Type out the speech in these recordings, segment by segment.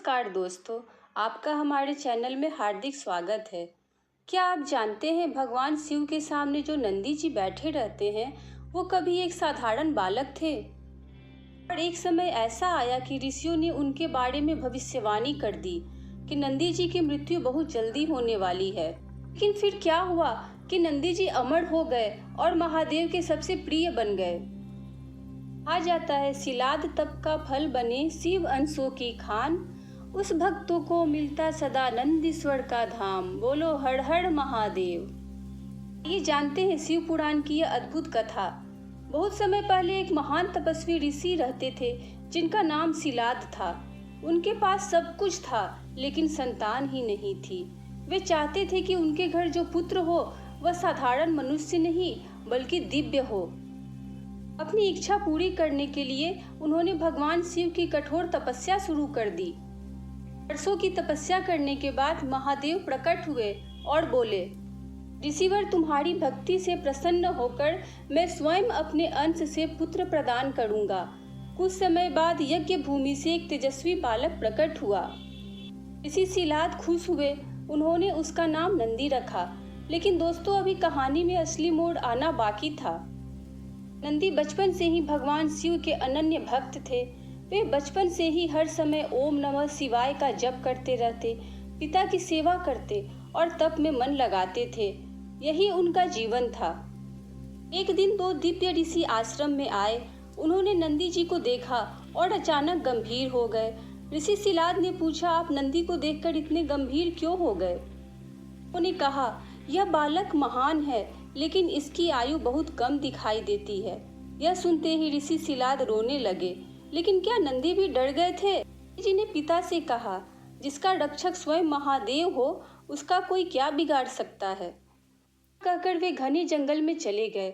नमस्कार दोस्तों, आपका हमारे चैनल में हार्दिक स्वागत है। क्या आप जानते हैं भगवान शिव के सामने जो नंदी जी बैठे रहते हैं वो कभी एक साधारण बालक थे। और एक समय ऐसा आया कि ऋषियों ने उनके बारे में भविष्यवाणी कर दी कि नंदी जी की मृत्यु बहुत जल्दी होने वाली है। लेकिन फिर क्या हुआ कि नंदी जी अमर हो गए और महादेव के सबसे प्रिय बन गए। कहा जाता है सिलाद तप का फल बने शिव अंशों की खान, उस भक्तों को मिलता सदा नंदीश्वर का धाम, बोलो हर हर महादेव। ये जानते हैं शिव पुराण की यह अद्भुत कथा। बहुत समय पहले एक महान तपस्वी ऋषि रहते थे जिनका नाम सिलाद था। उनके पास सब कुछ था लेकिन संतान ही नहीं थी। वे चाहते थे कि उनके घर जो पुत्र हो वह साधारण मनुष्य नहीं बल्कि दिव्य हो। अपनी इच्छा पूरी करने के लिए उन्होंने भगवान शिव की कठोर तपस्या शुरू कर दी। वर्षों की तपस्या करने के बाद महादेव प्रकट हुए और बोले, ऋषिवर तुम्हारी भक्ति से प्रसन्न होकर मैं स्वयं अपने अंश से पुत्र प्रदान करूंगा। कुछ समय बाद यज्ञ भूमि से एक तेजस्वी बालक प्रकट हुआ। ऋषि सिलाद खुश हुए। उन्होंने उसका नाम नंदी रखा। लेकिन दोस्तों, अभी कहानी में असली मोड़ आना बाकी था। नंदी बचपन से ही भगवान शिव के अनन्य भक्त थे। वे बचपन से ही हर समय ओम नमः शिवाय का जप करते रहते, पिता की सेवा करते और तप में मन लगाते थे। यही उनका जीवन था। एक दिन दो दिव्य ऋषि आश्रम में आए। उन्होंने नंदी जी को देखा और अचानक गंभीर हो गए। ऋषि सिलाद ने पूछा, आप नंदी को देखकर इतने गंभीर क्यों हो गए? उन्होंने कहा, यह बालक महान है लेकिन इसकी आयु बहुत कम दिखाई देती है। यह सुनते ही ऋषि सिलाद रोने लगे। लेकिन क्या नंदी भी डर गए थे? जी ने पिता से कहा, जिसका रक्षक स्वयं महादेव हो उसका कोई क्या बिगाड़ सकता है। कहकर वे घने जंगल में चले गए।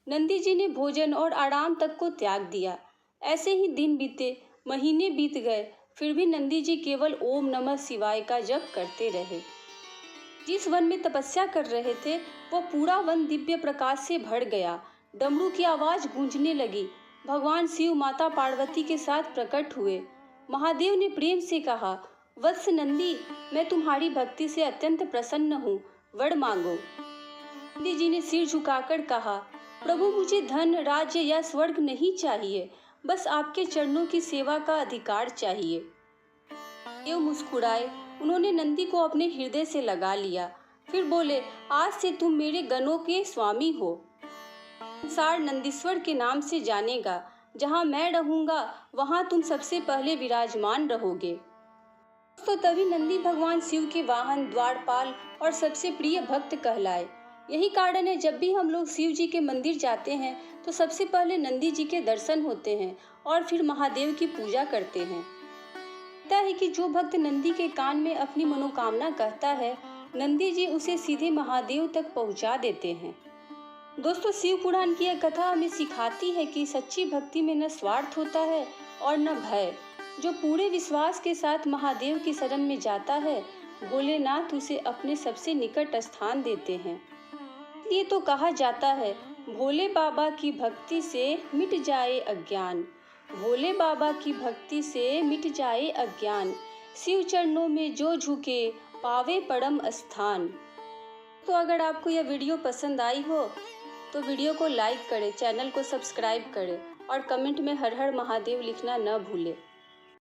नंदी जी ने भोजन और आराम तक को त्याग दिया। ऐसे ही दिन बीते, महीने बीत गए, फिर भी नंदी जी केवल ओम नमः शिवाय का जप करते रहे। जिस वन में तपस्या कर रहे थे वो पूरा वन दिव्य प्रकाश से भर गया। डमरू की आवाज गूंजने लगी। भगवान शिव माता पार्वती के साथ प्रकट हुए। महादेव ने प्रेम से कहा, वत्स नंदी, मैं तुम्हारी भक्ति से अत्यंत प्रसन्न हूँ, वर मांगो। नंदी जी ने सिर झुकाकर कहा, प्रभु मुझे धन राज्य या स्वर्ग नहीं चाहिए, बस आपके चरणों की सेवा का अधिकार चाहिए। देव मुस्कुराए। उन्होंने नंदी को अपने हृदय से लगा लिया। फिर बोले, आज से तुम मेरे गणों के स्वामी हो। संसार नंदीश्वर के नाम से जानेगा। जहाँ मैं रहूंगा वहाँ तुम सबसे पहले विराजमान रहोगे। तो तभी नंदी भगवान शिव के वाहन, द्वारपाल और सबसे प्रिय भक्त कहलाए। यही कारण है जब भी हम लोग शिव जी के मंदिर जाते हैं तो सबसे पहले नंदी जी के दर्शन होते हैं और फिर महादेव की पूजा करते हैं। है कि जो भक्त नंदी के कान में अपनी मनोकामना कहता है, नंदी जी उसे सीधे महादेव तक पहुंचा देते हैं। दोस्तों, शिव पुराण की यह कथा हमें सिखाती है कि सच्ची भक्ति में न स्वार्थ होता है और न भय। जो पूरे विश्वास के साथ महादेव की शरण में जाता है, भोलेनाथ उसे अपने सबसे निकट स्थान देते हैं। इसलिए तो कहा जाता है, भोले बाबा की भक्ति से मिट जाए अज्ञान। भोले बाबा की भक्ति से मिट जाए अज्ञान, शिव चरणों में जो झुके पावे परम स्थान। तो अगर आपको यह वीडियो पसंद आई हो तो वीडियो को लाइक करें, चैनल को सब्सक्राइब करें और कमेंट में हर हर महादेव लिखना न भूलें।